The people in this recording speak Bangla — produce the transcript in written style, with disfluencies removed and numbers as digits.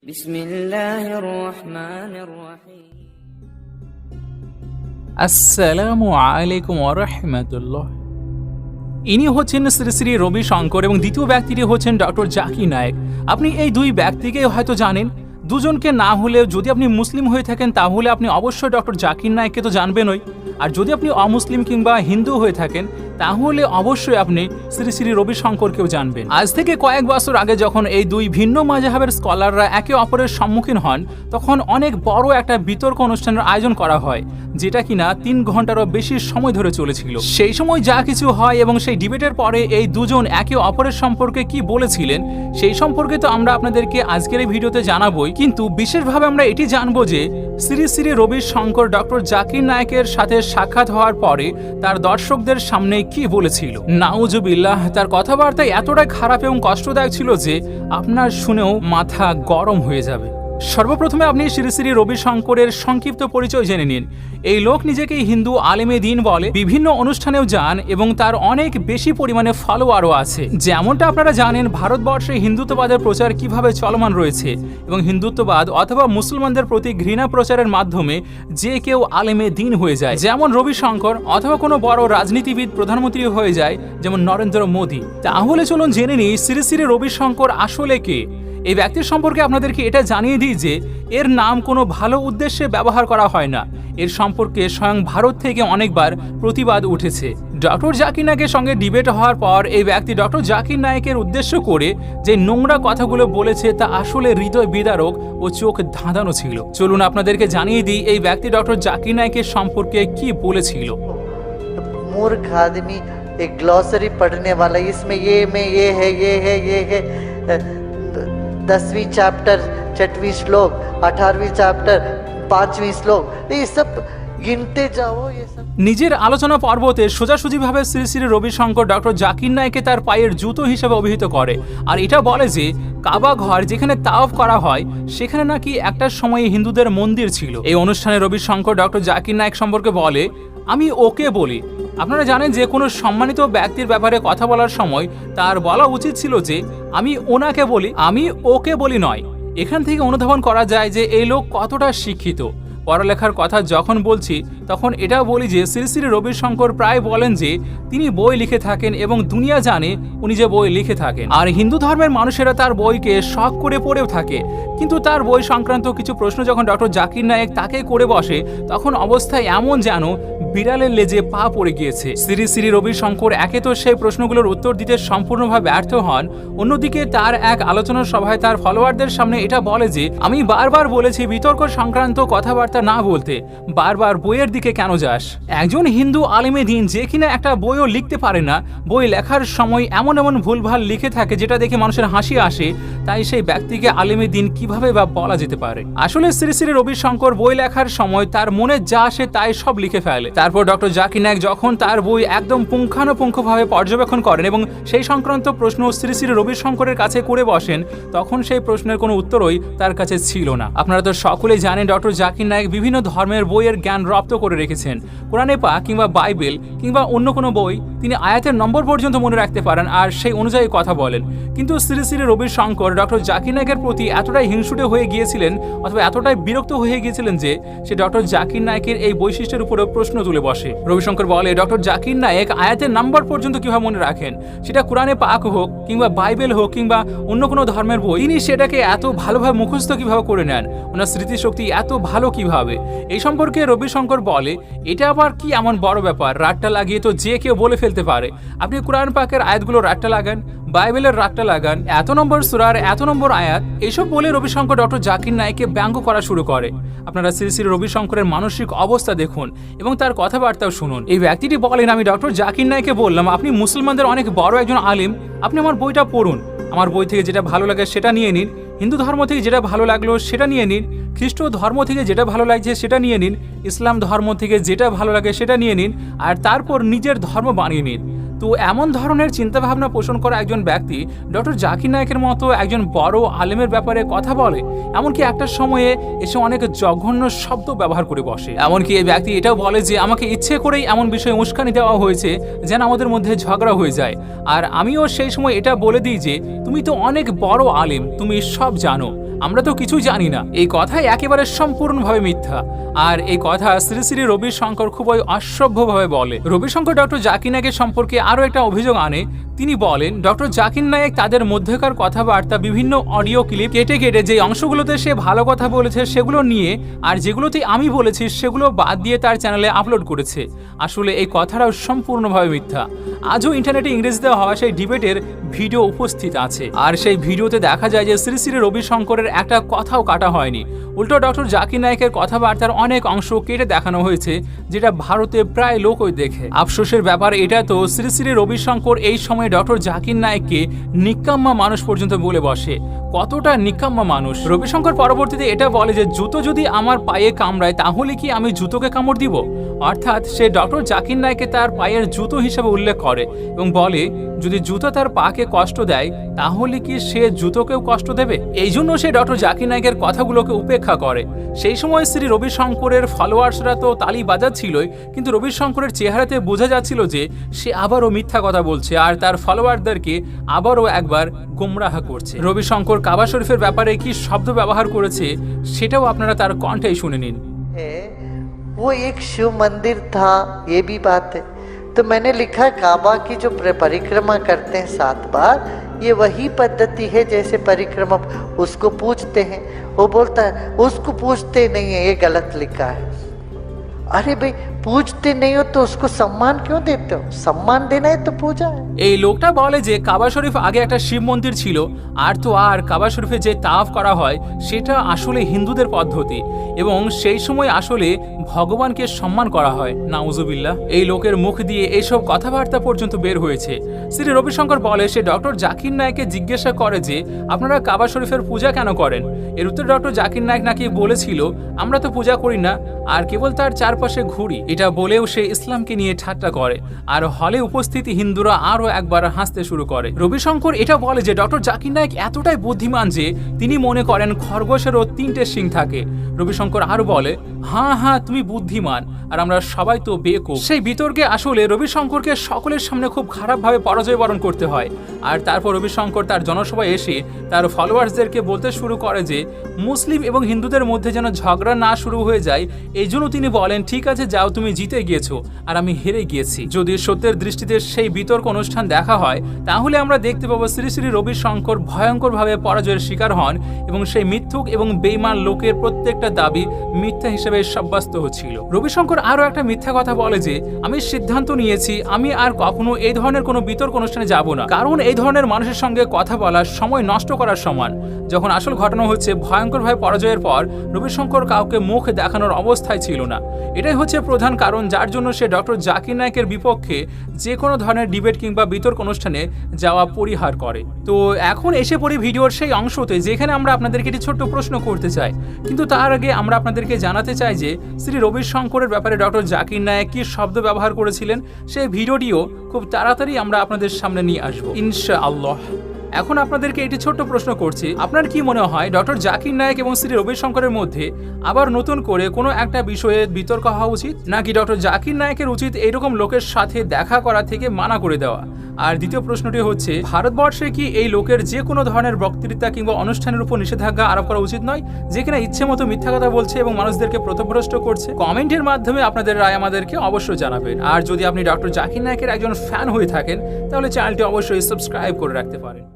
বিসমিল্লাহির রহমানির রহিম। আসসালামু আলাইকুম ওয়া রাহমাতুল্লাহ। ইনি হচ্ছেন শ্রী শ্রী রবি শঙ্কর এবং দ্বিতীয় ব্যক্তিটি হচ্ছেন ডক্টর জাকির নায়েক। আপনি এই দুই ব্যক্তিকে হয়তো জানেন, দুজনকে না হলেও যদি আপনি মুসলিম হয়ে থাকেন তাহলে আপনি অবশ্যই ডক্টর জাকির নায়েককে তো জানবেনই, আর যদি আপনি অমুসলিম কিংবা হিন্দু হয়ে থাকেন তাহলে অবশ্যই আপনি শ্রী শ্রী রবি শঙ্করকেও জানবেন। আজ থেকে কয়েক বছর আগে যখন এই দুই ভিন্ন মাযহাবের স্কলাররা একে অপরের সম্মুখীন হন তখন অনেক বড় একটা বিতর্ক অনুষ্ঠানের আয়োজন করা হয়, যেটা কিনা 3 ঘন্টারও বেশি সময় ধরে চলেছিল। সেই সময় যা কিছু হয় এবং সেই ডিবেটের পরে এই দুজন একে অপরের সম্পর্কে কি বলেছিলেন সেই সম্পর্কে তো আমরা আপনাদেরকে আজকের এই ভিডিওতে জানাবোই, কিন্তু বিশেষভাবে আমরা এটি জানবো যে শ্রী শ্রী রবি শঙ্কর ডক্টর জাকির নায়েকের সাথে সাক্ষাৎ হওয়ার পরে তার দর্শকদের সামনে কি বলেছিল। নাউজুবিল্লাহ, তার কথাবার্তা এতটাই খারাপ এবং কষ্টদায়ক ছিল যে আপনার শুনেও মাথা গরম হয়ে যাবে। সর্বপ্রথমে আপনি শ্রী শ্রী রবি শঙ্করের সংক্ষিপ্ত পরিচয় জেনে নিন। এই লোক নিজেকে হিন্দু আলেমে দিন বলে, বিভিন্ন অনুষ্ঠানেও যান এবং তার অনেক বেশি পরিমাণে ফলোয়ারও আছে। যেমনটা আপনারা জানেন ভারতবর্ষে হিন্দুত্ববাদের প্রচার কিভাবে চলমান রয়েছে এবং হিন্দুত্ববাদ অথবা মুসলমানদের প্রতি ঘৃণা প্রচারের মাধ্যমে যে কেউ আলেমে দিন হয়ে যায়, যেমন রবি শঙ্কর, অথবা কোনো বড় রাজনীতিবিদ প্রধানমন্ত্রী হয়ে যায় যেমন নরেন্দ্র মোদী। তাহলে চলুন জেনে নিই শ্রী শ্রী রবি শঙ্কর আসলে কে। এই ব্যক্তির সম্পর্কে আপনাদেরকে এটা জানিয়ে দিই যে এর নাম কোনো ভালো উদ্দেশ্যে ব্যবহার করা হয় না। এর সম্পর্কে স্বয়ং ভারত থেকে অনেকবার প্রতিবাদ উঠেছে। ডক্টর জাকির নায়েকের সঙ্গে ডিবেট হওয়ার পর এই ব্যক্তি ডক্টর জাকির নায়েকের উদ্দেশ্য করে যে নোংরা কথাগুলো বলেছে তা আসলে হৃদয় বিদারক ও চোখ ধাঁধানো ছিল। চলুন আপনাদেরকে জানিয়ে দিই এই ব্যক্তি ডক্টর জাকির নায়েকের সম্পর্কে কি বলেছিল। मूर्ख आदमी एक ग्लॉसरी पढ़ने वाला, इसमें ये में ये है 10वीं चैप्टर 6वीं श्लोक 18वीं चैप्टर 5वीं श्लोक, ये सब गिनते जाओ। ये सब নিজের আলোচনা পর্বতে সোজাসুজিভাবে শ্রী শ্রী রবি শঙ্কর ডক্টর জাকির নায়েককে তার পায়ের জুতো হিসেবে অভিহিত করে, আর এটা বলে যে কাবা ঘর যেখানে তাওয়াফ করা হয় সেখানে নাকি একটা সময়ে হিন্দুদের মন্দির ছিল। এই অনুষ্ঠানে রবি শঙ্কর ডক্টর জাকির নায়েক সম্পর্কে বলে, আমি ওকে বলি। আপনারা জানেন যে কোনো সম্মানিত ব্যক্তির ব্যাপারে কথা বলার সময় তার বলা উচিত ছিল যে আমি ওনাকে বলি, আমি ওকে বলি নয়। এখান থেকে অনুধাবন করা যায় যে এই লোক কতটা শিক্ষিত। পড়ালেখার কথা যখন বলছি তখন এটাও বলি যে শ্রী শ্রী রবি শঙ্কর প্রায় বলেন যে তিনি বই লিখে থাকেন এবং দুনিয়া জানে উনি যে বই লিখে থাকেন, আর হিন্দু ধর্মের মানুষেরা তার বইকে শখ করে পড়েও থাকে। কিন্তু তার বই সংক্রান্ত কিছু প্রশ্ন যখন ডক্টর জাকির নায়েক তাকে করে বসে তখন অবস্থা এমন যেন বিড়ালের লেজে পা পড়ে গিয়েছে। শ্রী শ্রী রবি শঙ্কর একে তো সেই প্রশ্নগুলোর উত্তর দিতে সম্পূর্ণভাবে ব্যর্থ হন, অন্যদিকে তার এক আলোচনা সভায় তার ফলোয়ারদের সামনে এটা বলে যে আমি বারবার বলেছি বিতর্ক সংক্রান্ত কথাবার্তা না বলতে, বারবার বইয়ের দিকে কেন যাস। একজন হিন্দু আলেমে দিন যে কিনা একটা বইও লিখতে পারে না, বই লেখার সময় এমন এমন ভুলভাল লিখে থাকে যেটা দেখে মানুষের হাসি আসে, তাই সেই ব্যক্তিকে আলেমে দিন কিভাবে বা বলা যেতে পারে। আসলে শ্রী শ্রী রবি শঙ্কর বই লেখার সময় তার মনে যা আসে তাই সব লিখে ফেলে। তারপর ডক্টর জাকির নায়েক যখন তার বই একদম পুঙ্খানুপুঙ্খভাবে পর্যবেক্ষণ করেন এবং সেই সংক্রান্ত প্রশ্ন শ্রী শ্রী রবি শঙ্করের কাছে করে বসেন তখন সেই প্রশ্নের কোনো উত্তরই তার কাছে ছিল না। আপনারা তো সকলেই জানেন ডক্টর জাকির নায়েক বিভিন্ন ধর্মের বইয়ের জ্ঞান রপ্ত করে রেখেছেন। কোরআনে পাক কিংবা বাইবেল কিংবা অন্য কোনো বই তিনি আয়াতের নম্বর পর্যন্ত মনে রাখতে পারেন আর সেই অনুযায়ী কথা বলেন। কিন্তু শ্রী শ্রী রবি শঙ্কর ডক্টর জাকির নায়েকের প্রতি এতটাই হিংসুটে হয়ে গিয়েছিলেন অথবা এতটাই বিরক্ত হয়ে গিয়েছিলেন যে সে ডক্টর জাকির নায়েকের এই বৈশিষ্ট্যের উপরে প্রশ্ন তুলে বসে। রবি শঙ্কর বলে ডক্টর জাকির নায়েক আয়াতের নাম্বার পর্যন্ত কিভাবে মনে রাখেন, সেটা কোরআনে পাক হোক কিংবা বাইবেল হোক কিংবা অন্য কোনো ধর্মের বই, তিনি সেটাকে এত ভালোভাবে মুখস্থ কিভাবে করে নেন, ওনার স্মৃতিশক্তি এত ভালো কিভাবে। এই সম্পর্কে রবি শঙ্কর বলে এটা আবার কি এমন বড় ব্যাপার, রাটটা লাগিয়ে তো যে কেউ বলে ফেলতে পারে। আপনি কোরআন পাকের আয়াতগুলো রাটটা লাগান, বাইবেলের রাটটা লাগান, এত নম্বর সূরার এত নম্বর আয়াত, এসব বলে রবি শঙ্কর ডক্টর জাকির নায়েককে ব্যঙ্গ করা শুরু করে। আপনারা শ্রী শ্রী রবি শঙ্করের মানসিক অবস্থা দেখুন এবং তার কথাবার্তাও শুনুন। এই ব্যক্তিটি বলেন আমি ডক্টর জাকির নায়েককে বললাম আপনি মুসলমানদের অনেক বড় একজন আলিম, আপনি আমার বইটা পড়ুন, আমার বই থেকে যেটা ভালো লাগে সেটা নিয়ে নিন, হিন্দু ধর্ম থেকে যেটা ভালো লাগলো সেটা নিয়ে নিন, খ্রিস্ট ধর্ম থেকে যেটা ভালো লাগছে সেটা নিয়ে নিন, ইসলাম ধর্ম থেকে যেটা ভালো লাগে সেটা নিয়ে নিন আর তারপর নিজের ধর্ম বানিয়ে নিন। তো এমন ধরনের চিন্তাভাবনা পোষণ করা একজন ব্যক্তি ডক্টর জাকির নায়েকের মতো একজন বড় আলেমের ব্যাপারে কথা বলে, এমনকি একটা সময়ে এসে অনেক জঘন্য শব্দ ব্যবহার করে বসে। এমনকি এই ব্যক্তি এটাও বলে যে আমাকে ইচ্ছে করেই এমন বিষয়ে উস্কানি দেওয়া হয়েছে যেন আমাদের মধ্যে ঝগড়া হয়ে যায়। আর আমিও সেই সময় এটা বলে দিই যে তুমি তো অনেক বড় আলেম, তুমি সব জানো, আমরা তো কিছুই জানি না। এই কথাই একেবারে সম্পূর্ণভাবে মিথ্যা। আর এই কথা শ্রী শ্রী রবিশঙ্কর খুবই অসভ্যভাবে বলে। রবিশঙ্কর ডক্টর জাকির নায়েকের সম্পর্কে আরও একটা অভিযোগ আনে। তিনি বলেন ডক্টর জাকির নায়েক তাদের মধ্যকার কথাবার্তা বিভিন্ন অডিও ক্লিপ কেটে কেটে যে অংশগুলোতে সে ভালো কথা বলেছে সেগুলো নিয়ে আর যেগুলোতে আমি বলেছি সেগুলো বাদ দিয়ে তার চ্যানেলে আপলোড করেছে। আসলে এই কথাটাও সম্পূর্ণভাবে মিথ্যা। আজও ইন্টারনেটে ইংরেজিতে হওয়া সেই ডিবেটের ভিডিও উপস্থিত আছে, আর সেই ভিডিওতে দেখা যায় যে শ্রী শ্রী রবিশঙ্করের একটা কথাও কাটা হয়নি। উল্টো ডক্টর জাকির নায়েকের কথাবার্তার অনেক অংশ কেটে দেখানো হয়েছে, যেটা ভারতে প্রায় লোকই দেখে। আফসোসের ব্যাপার এটা তো শ্রী শ্রী রবিশঙ্কর এই সময় ডক্টর জাকির নায়েককে নিকাম্মা মানুষ পর্যন্ত বলে বসে। কতটা নিকাম্মা মানুষ! রবিশঙ্কর পরবর্তীতে এটা বলে যে জুতো যদি আমার পায়ে কামড়ায় তাহলে কি আমি জুতোকে কামড় দিব? অর্থাৎ সে ডক্টর জাকির নায়েককে তার পায়ের জুতো হিসেবে উল্লেখ করে এবং বলে যদি জুতো তার পাকে কষ্ট দেয় তাহলে কি সে জুতোকেও কষ্ট দেবে? এই জন্য সে ডক্টর জাকির নায়েকের কথাগুলোকে উপেক্ষা করে। সেই সময় শ্রী রবিশঙ্করের ফলোয়ার্সরা তো তালি বাজাচ্ছিলই, কিন্তু রবিশঙ্করের চেহারাতে বোঝা যাচ্ছিল যে সে আবারও মিথ্যা কথা বলছে আর তার ফলোয়ারদেরকে আবারও একবার গোমরাহ করছে। রবিশঙ্কর কাবা শরীফের ব্যাপারে কি শব্দ ব্যবহার করেছে সেটাও আপনারা তার কণ্ঠেই শুনে নিন। वो एक शिव मंदिर था, ये भी बात है। तो मैंने लिखा काबा की जो परिक्रमा करते हैं 7 बार, ये वही पद्धति है जैसे परिक्रमा उसको पूजते हैं। वो बोलता है उसको पूजते नहीं है, ये गलत लिखा है। अरे भाई पूजते नहीं हो तो उसको सम्मान क्यों देते हो? सम्मान देना है तो पूजा है। এই লোকটা বলে যে কাবা শরীফ আগে একটা শিব মন্দির ছিল, আর কাবা শরীফে যে তাওয়াফ করা হয় সেটা আসলে হিন্দুদের পদ্ধতি এবং সেই সময় আসলে ভগবানকে সম্মান করা হয়। নাউজুবিল্লাহ! এই লোকের মুখ দিয়ে এইসব কথাবার্তা পর্যন্ত বের হয়েছে। শ্রী রবিশঙ্কর বলে সে ডক্টর জাকির নায়েককে জিজ্ঞাসা করে যে আপনারা কাবা শরীফের পূজা কেন করেন? এর উত্তরে ডক্টর জাকির নায়েক নাকি বলেছিল আমরা তো পূজা করি না আর কেবল তার চারপাশে ঘুরি। এটা বলেও সে ইসলামকে নিয়ে ঠাট্টা করে আর হলে উপস্থিত হিন্দুরা আরও একবার হাসতে শুরু করে। রবিশঙ্কর এটা বলে যে ডক্টর জাকির নায়েক এতটাই বুদ্ধিমান যে তিনি মনে করেন খরগোশেরও 3টে শিং থাকে। রবিশঙ্কর আরো বলে হ্যাঁ তুমি বুদ্ধিমান আর আমরা সবাই তো বেকুব। সেই বিতর্কে আসলে রবিশঙ্করকে সকলের সামনে খুব খারাপভাবে পরাজয় বরণ করতে হয়। আর তারপর রবিশঙ্কর তার জনসভায় এসে তার ফলোয়ার্সদেরকে বলতে শুরু করে যে মুসলিম এবং হিন্দুদের মধ্যে যেন ঝগড়া না শুরু হয়ে যায়, এই জন্য তিনি বলেন ঠিক আছে যাও, তুমি জিতে গিয়েছো আর আমি হেরে গিয়েছি। যদি সত্যের দৃষ্টিতে সেই বিতর্ক অনুষ্ঠান দেখা হয় তাহলে আমরা দেখতে পাবো শ্রী শ্রী রবিশঙ্কর ভয়ঙ্করভাবে পরাজয়ের শিকার হন এবং সেই মিথ্যুক এবং বেঈমান লোকের প্রত্যেকটা দাবি মিথ্যা হিসেবে সাব্যস্ত হচ্ছিল। রবিশঙ্কর আরো একটা মিথ্যা কথা বলে যে আমি সিদ্ধান্ত নিয়েছি আমি আর কখনো এই ধরনের কোনো বিতর্ক অনুষ্ঠানে যাব না, কারণ এই ধরনের মানুষের সঙ্গে কথা বলার সময় নষ্ট করার সমান। যখন আসল ঘটনা হচ্ছে ভয়ঙ্করভাবে পরাজয়ের পর রবিশঙ্কর কাউকে মুখ দেখানোর অবস্থায় ছিল না। এটাই হচ্ছে প্রধান কারণ যার জন্য সে ডক্টর জাকির নায়েকের বিপক্ষে যে কোনো ধরনের ডিবেট কিংবা বিতর্ক অনুষ্ঠানে যাওয়া পরিহার করে। তো এখন এসে পড়ি ভিডিওর সেই অংশতে যেখানে আমরা আপনাদেরকে একটি ছোট্ট প্রশ্ন করতে চাই, কিন্তু তার আগে আমরা আপনাদেরকে জানাতে চাই যে শ্রী রবিশঙ্করের ব্যাপারে ডক্টর জাকির নায়েক কি শব্দ ব্যবহার করেছিলেন সেই ভিডিওটিও খুব তাড়াতাড়ি আমরা আপনাদের সামনে নিয়ে আসবো ইনশাআল্লাহ। এখন আপনাদেরকে একটি ছোট্ট প্রশ্ন করছি, আপনার কি মনে হয় ডক্টর জাকির নায়েক এবং শ্রী রবিশঙ্করের মধ্যে আবার নতুন করে কোনো একটা বিষয়ে বিতর্ক হওয়া উচিত, নাকি ডক্টর জাকির নায়েকের উচিত এইরকম লোকের সাথে দেখা করা থেকে মানা করে দেওয়া? আর দ্বিতীয় প্রশ্নটি হচ্ছে ভারতবর্ষে কি এই লোকের যে কোনো ধরনের বক্তৃতা কিংবা অনুষ্ঠানের উপর নিষেধাজ্ঞা আরোপ করা উচিত নয়, যেখানে ইচ্ছে মতো মিথ্যা কথা বলছে এবং মানুষদেরকে পথভ্রষ্ট করছে? কমেন্টের মাধ্যমে আপনাদের রায় আমাদেরকে অবশ্যই জানাবেন। আর যদি আপনি ডক্টর জাকির নায়েকের একজন ফ্যান হয়ে থাকেন তাহলে চ্যানেলটি অবশ্যই সাবস্ক্রাইব করে রাখতে পারেন।